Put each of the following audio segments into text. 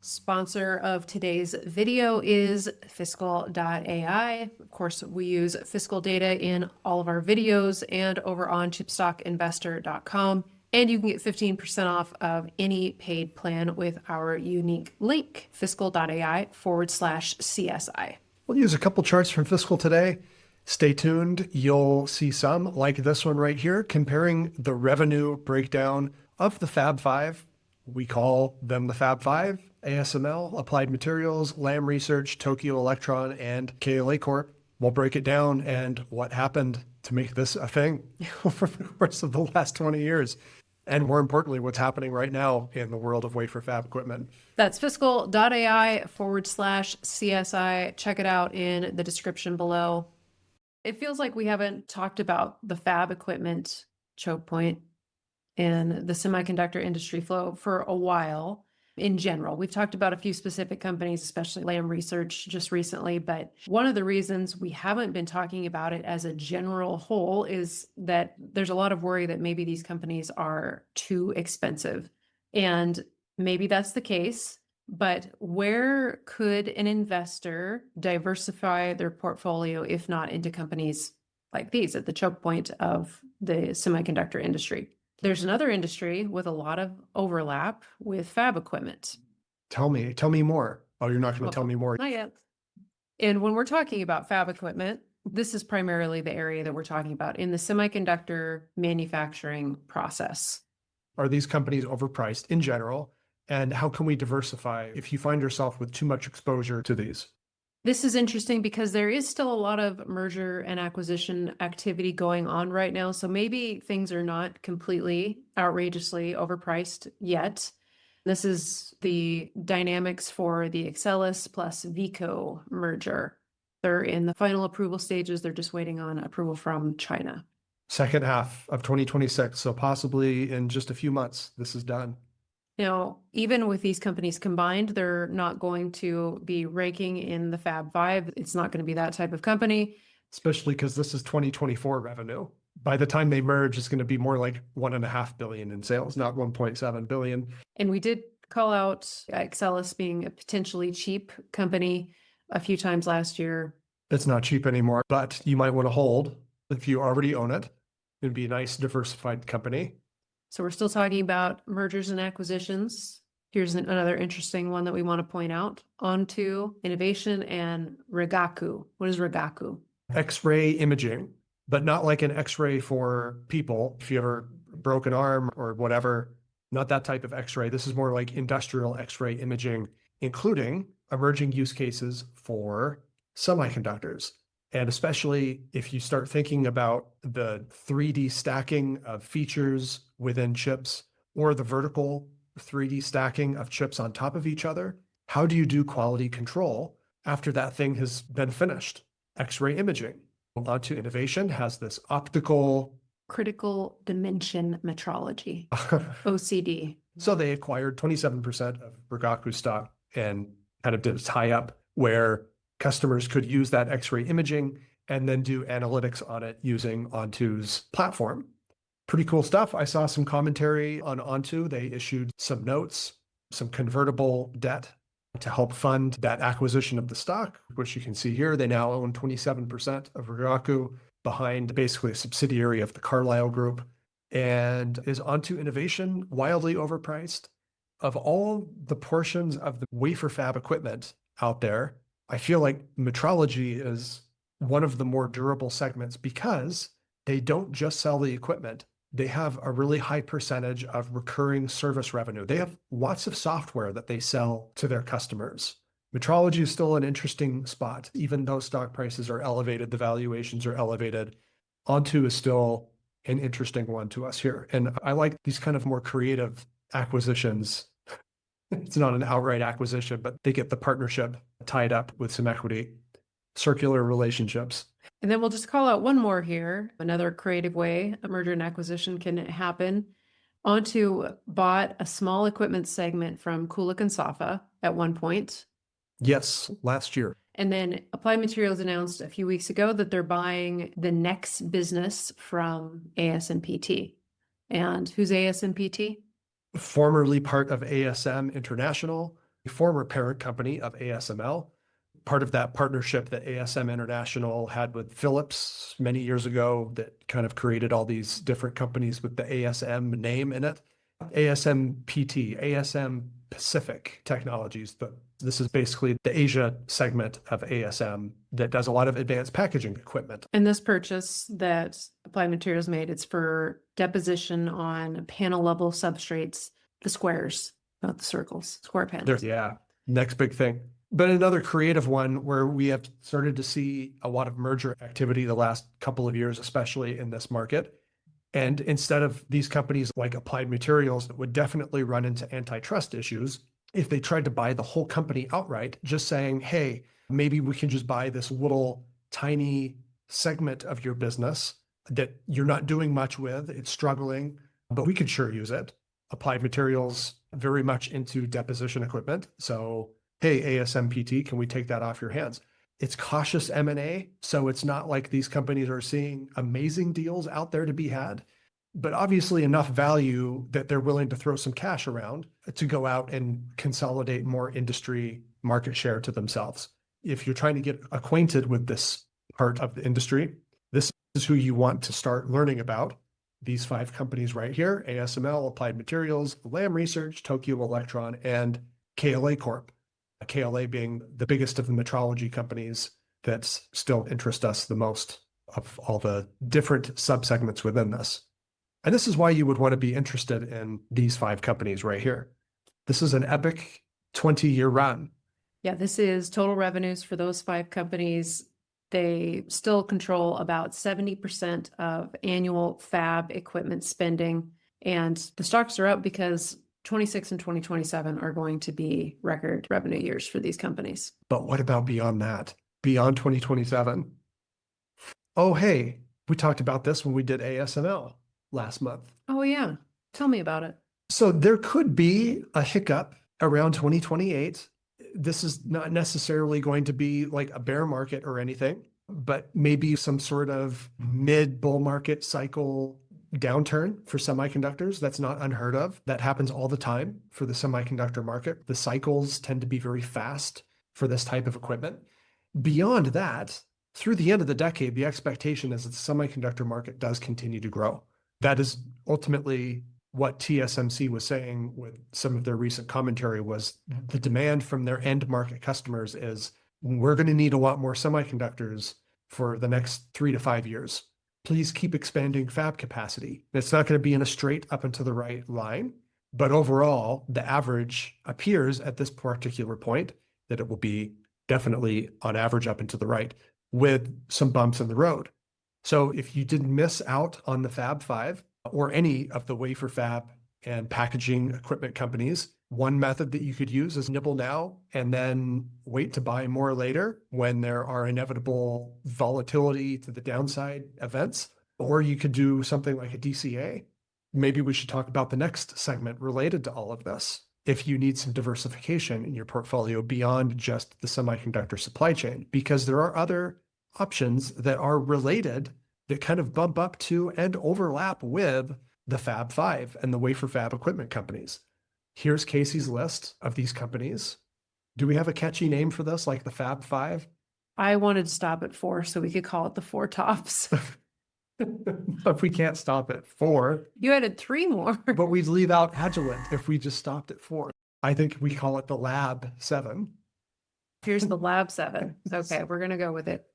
Sponsor of today's video is Fiscal.ai. Of course, we use fiscal data in all of our videos and over on chipstockinvestor.com. And you can get 15% off of any paid plan with our unique link, fiscal.ai/CSI. We'll use a couple charts from Fiscal today. Stay tuned. You'll see some like this one right here, comparing the revenue breakdown of the Fab Five. We call them the Fab Five: ASML, Applied Materials, Lam Research, Tokyo Electron, and KLA Corp. We'll break it down and what happened to make this a thing over the course of the last 20 years. And more importantly, what's happening right now in the world of wafer fab equipment. That's fiscal.ai/CSI. Check it out in the description below. It feels like we haven't talked about the fab equipment choke point and the semiconductor industry flow for a while. In general, we've talked about a few specific companies, especially Lam Research just recently, but one of the reasons we haven't been talking about it as a general whole is that there's a lot of worry that maybe these companies are too expensive. And maybe that's the case, but where could an investor diversify their portfolio if not into companies like these at the choke point of the semiconductor industry? There's another industry with a lot of overlap with fab equipment. Tell me more. Oh, you're not going to tell me more. Not yet. And when we're talking about fab equipment, this is primarily the area that we're talking about in the semiconductor manufacturing process. Are these companies overpriced in general? And how can we diversify if you find yourself with too much exposure to these? This is interesting because there is still a lot of merger and acquisition activity going on right now. So maybe things are not completely outrageously overpriced yet. This is the dynamics for the Axcelis plus Veeco merger. They're in the final approval stages. They're just waiting on approval from China. Second half of 2026. So possibly in just a few months, this is done. Now, even with these companies combined, they're not going to be ranking in the Fab Five. It's not going to be that type of company. Especially because this is 2024 revenue. By the time they merge, it's going to be more like $1.5 billion in sales, not $1.7 billion. And we did call out Axcelis being a potentially cheap company a few times last year. It's not cheap anymore, but you might want to hold if you already own it. It'd be a nice diversified company. So we're still talking about mergers and acquisitions. Here's another interesting one that we want to point out. Onto Innovation and Rigaku. What is Rigaku? X-ray imaging, but not like an X-ray for people. If you ever broke an arm or whatever, not that type of X-ray. This is more like industrial X-ray imaging, including emerging use cases for semiconductors. And especially if you start thinking about the 3D stacking of features within chips or the vertical 3D stacking of chips on top of each other, how do you do quality control after that thing has been finished? X-ray imaging. Onto Innovation has this optical critical dimension metrology, OCD. So they acquired 27% of Rigaku stock and kind of did a tie-up where customers could use that X-ray imaging and then do analytics on it using Onto's platform. Pretty cool stuff. I saw some commentary on Onto. They issued some notes, some convertible debt to help fund that acquisition of the stock, which you can see here. They now own 27% of Rigaku, behind basically a subsidiary of the Carlyle Group. And is Onto Innovation wildly overpriced? Of all the portions of the wafer fab equipment out there, I feel like metrology is one of the more durable segments because they don't just sell the equipment. They have a really high percentage of recurring service revenue. They have lots of software that they sell to their customers. Metrology is still an interesting spot. Even though stock prices are elevated, the valuations are elevated. Onto is still an interesting one to us here. And I like these kind of more creative acquisitions. It's not an outright acquisition, but they get the partnership tied up with some equity, circular relationships. And then we'll just call out one more here. Another creative way a merger and acquisition can happen. Onto bought a small equipment segment from Kulik and Safa at one point. Yes, last year. And then Applied Materials announced a few weeks ago that they're buying the next business from ASMPT. And who's ASMPT? Formerly part of ASM International, former parent company of ASML, part of that partnership that ASM International had with Philips many years ago that kind of created all these different companies with the ASM name in it. ASM PT, ASM Pacific Technologies, but this is basically the Asia segment of ASM that does a lot of advanced packaging equipment. And this purchase that Applied Materials made, it's for deposition on panel level substrates, the squares, not the circles, square panels. Yeah, next big thing. But another creative one where we have started to see a lot of merger activity the last couple of years, especially in this market. And instead of these companies like Applied Materials that would definitely run into antitrust issues, if they tried to buy the whole company outright, just saying, hey, maybe we can just buy this little tiny segment of your business that you're not doing much with, it's struggling, but we could sure use it. Applied Materials very much into deposition equipment. So, hey, ASMPT, can we take that off your hands? It's cautious M&A, so it's not like these companies are seeing amazing deals out there to be had, but obviously enough value that they're willing to throw some cash around to go out and consolidate more industry market share to themselves. If you're trying to get acquainted with this part of the industry, this is who you want to start learning about. These 5 companies right here: ASML, Applied Materials, Lam Research, Tokyo Electron, and KLA Corp. KLA being the biggest of the metrology companies that still interest us the most of all the different subsegments within this. And this is why you would want to be interested in these 5 companies right here. This is an epic 20-year run. Yeah, this is total revenues for those 5 companies. They still control about 70% of annual fab equipment spending. And the stocks are up because 26 and 2027 are going to be record revenue years for these companies. But what about beyond that? Beyond 2027? Oh, hey, we talked about this when we did ASML last month. Oh, yeah. Tell me about it. So there could be a hiccup around 2028. This is not necessarily going to be like a bear market or anything, but maybe some sort of mid bull market cycle downturn for semiconductors. That's not unheard of. That happens all the time for the semiconductor market. The cycles tend to be very fast for this type of equipment. Beyond that, through the end of the decade, the expectation is that the semiconductor market does continue to grow. That is ultimately what TSMC was saying with some of their recent commentary. Was the demand from their end market customers is, we're going to need a lot more semiconductors for the next 3 to 5 years. Please keep expanding fab capacity. It's not going to be in a straight up and to the right line, but overall, the average appears at this particular point that it will be definitely on average up and to the right with some bumps in the road. So if you didn't miss out on the Fab 5 or any of the wafer fab and packaging equipment companies, one method that you could use is nibble now and then wait to buy more later when there are inevitable volatility to the downside events. Or you could do something like a DCA. Maybe we should talk about the next segment related to all of this. If you need some diversification in your portfolio beyond just the semiconductor supply chain, because there are other options that are related that kind of bump up to and overlap with the Fab 5 and the wafer fab equipment companies. Here's Casey's list of these companies. Do we have a catchy name for this, like the Fab 5? I wanted to stop at 4 so we could call it the 4 tops. But we can't stop at 4. You added 3 more. But we'd leave out Agilent if we just stopped at 4. I think we call it the Lab 7. Here's the Lab 7. Okay, we're going to go with it.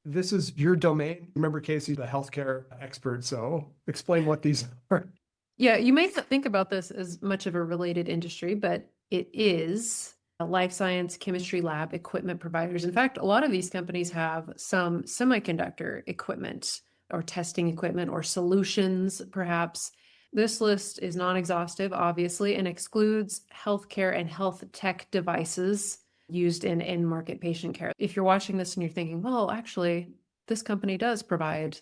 This is your domain. Remember, Casey, the healthcare expert. So explain what these are. Yeah, you may not think about this as much of a related industry, but it is a life science chemistry lab equipment providers. In fact, a lot of these companies have some semiconductor equipment or testing equipment or solutions, perhaps. This list is non-exhaustive, obviously, and excludes healthcare and health tech devices used in end market patient care. If you're watching this and you're thinking, well, actually, this company does provide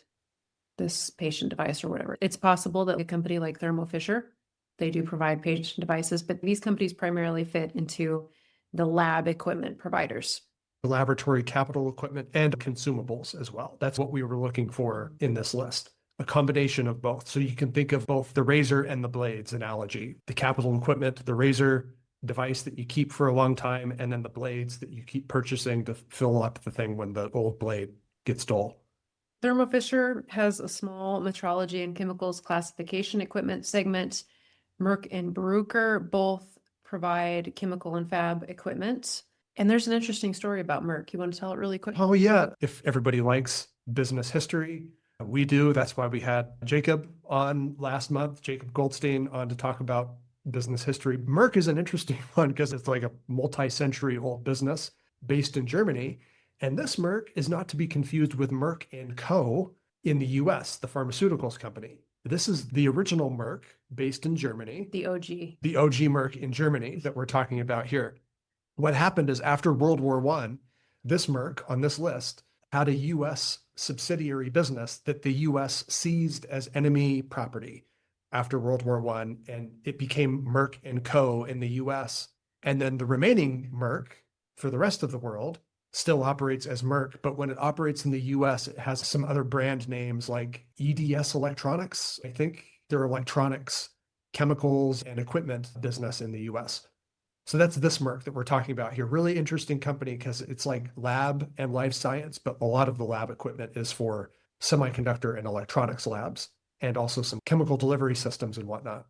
this patient device or whatever, it's possible that a company like Thermo Fisher, they do provide patient devices, but these companies primarily fit into the lab equipment providers. Laboratory capital equipment and consumables as well. That's what we were looking for in this list. A combination of both. So you can think of both the razor and the blades analogy. The capital equipment, the razor, device that you keep for a long time, and then the blades that you keep purchasing to fill up the thing when the old blade gets dull. Thermo Fisher has a small metrology and chemicals classification equipment segment. Merck and Bruker both provide chemical and fab equipment. And there's an interesting story about Merck. You want to tell it really quick? Oh, yeah. If everybody likes business history, we do. That's why we had Jacob on last month, Jacob Goldstein, on to talk about business history. Merck is an interesting one because it's like a multi-century old business based in Germany. And this Merck is not to be confused with Merck and Co. in the US, the pharmaceuticals company. This is the original Merck based in Germany, The OG. the OG Merck in Germany that we're talking about here. What happened is after World War I, this Merck on this list had a US subsidiary business that the US seized as enemy property after World War I, and it became Merck and Co. in the US. And then the remaining Merck for the rest of the world still operates as Merck, but when it operates in the US, it has some other brand names like EDS Electronics. I think they're electronics, chemicals, and equipment business in the US. So that's this Merck that we're talking about here. Really interesting company because it's like lab and life science, but a lot of the lab equipment is for semiconductor and electronics labs, and also some chemical delivery systems and whatnot.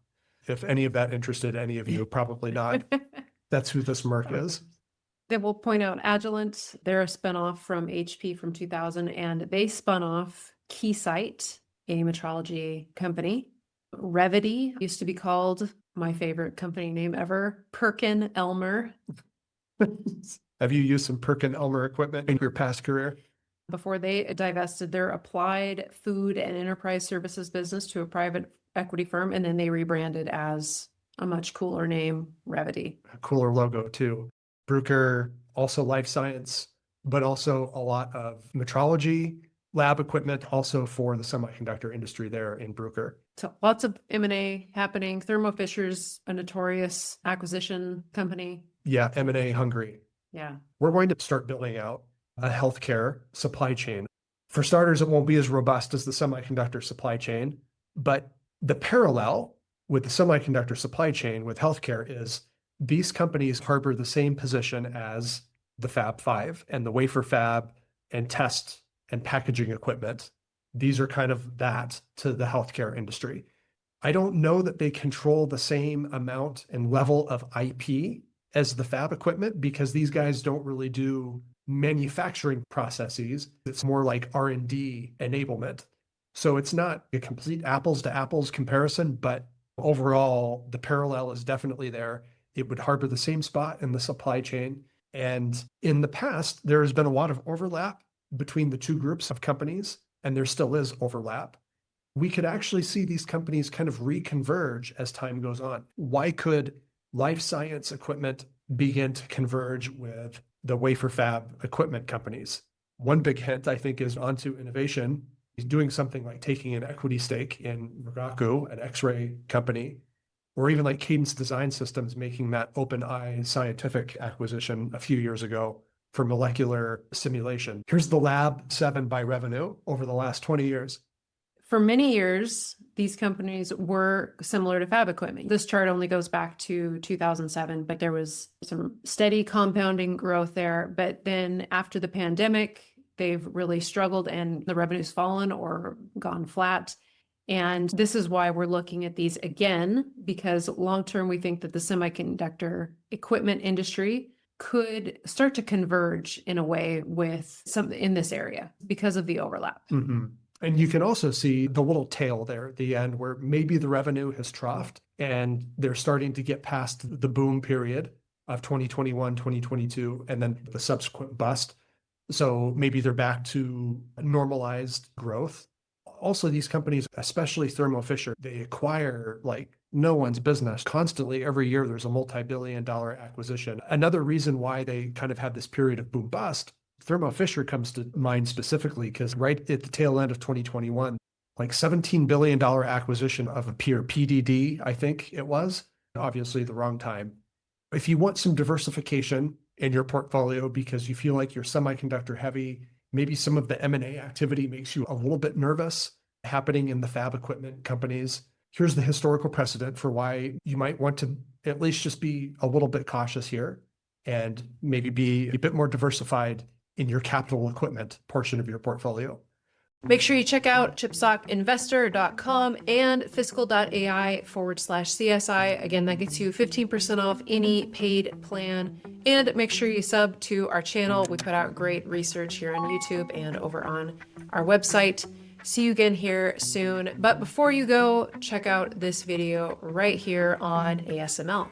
If any of that interested any of you, probably not. That's who this Merck is. Then we'll point out Agilent. They're a spinoff from HP from 2000, and they spun off Keysight, a metrology company. Revity used to be called, my favorite company name ever, Perkin Elmer. Have you used some Perkin Elmer equipment in your past career? Before they divested their applied food and enterprise services business to a private equity firm, and then they rebranded as a much cooler name, Revity. A cooler logo too. Bruker, also life science, but also a lot of metrology, lab equipment, also for the semiconductor industry there in Bruker. So lots of M&A happening. Thermo Fisher's a notorious acquisition company. Yeah, M&A hungry. Yeah. We're going to start building out a healthcare supply chain. For starters, it won't be as robust as the semiconductor supply chain, but the parallel with the semiconductor supply chain with healthcare is these companies harbor the same position as the Fab Five and the wafer fab and test and packaging equipment. These are kind of that to the healthcare industry. I don't know that they control the same amount and level of IP as the fab equipment because these guys don't really do manufacturing processes. It's more like R&D enablement. So it's not a complete apples to apples comparison, but overall, the parallel is definitely there. It would harbor the same spot in the supply chain. And in the past, there has been a lot of overlap between the two groups of companies, and there still is overlap. We could actually see these companies kind of reconverge as time goes on. Why could life science equipment begin to converge with the wafer fab equipment companies? One big hint, I think, is Onto Innovation. He's doing something like taking an equity stake in Rigaku, an X-ray company, or even like Cadence Design Systems making that OpenEye Scientific acquisition a few years ago for molecular simulation. Here's the Lab 7 by revenue over the last 20 years. For many years, these companies were similar to fab equipment. This chart only goes back to 2007, but there was some steady compounding growth there. But then after the pandemic, they've really struggled and the revenue's fallen or gone flat. And this is why we're looking at these again, because long-term, we think that the semiconductor equipment industry could start to converge in a way with some in this area because of the overlap. Mm-hmm. And you can also see the little tail there at the end where maybe the revenue has troughed and they're starting to get past the boom period of 2021, 2022, and then the subsequent bust. So maybe they're back to normalized growth. Also, these companies, especially Thermo Fisher, they acquire like no one's business. Constantly, every year, there's a multi-billion-dollar acquisition. Another reason why they kind of had this period of boom bust, Thermo Fisher comes to mind specifically because right at the tail end of 2021, like $17 billion acquisition of a peer PDD, I think it was, obviously the wrong time. If you want some diversification in your portfolio because you feel like you're semiconductor heavy, maybe some of the M&A activity makes you a little bit nervous happening in the fab equipment companies, here's the historical precedent for why you might want to at least just be a little bit cautious here and maybe be a bit more diversified in your capital equipment portion of your portfolio. Make sure you check out chipstockinvestor.com and fiscal.ai/CSI. Again, that gets you 15% off any paid plan. And make sure you sub to our channel. We put out great research here on YouTube and over on our website. See you again here soon. But before you go, check out this video right here on ASML.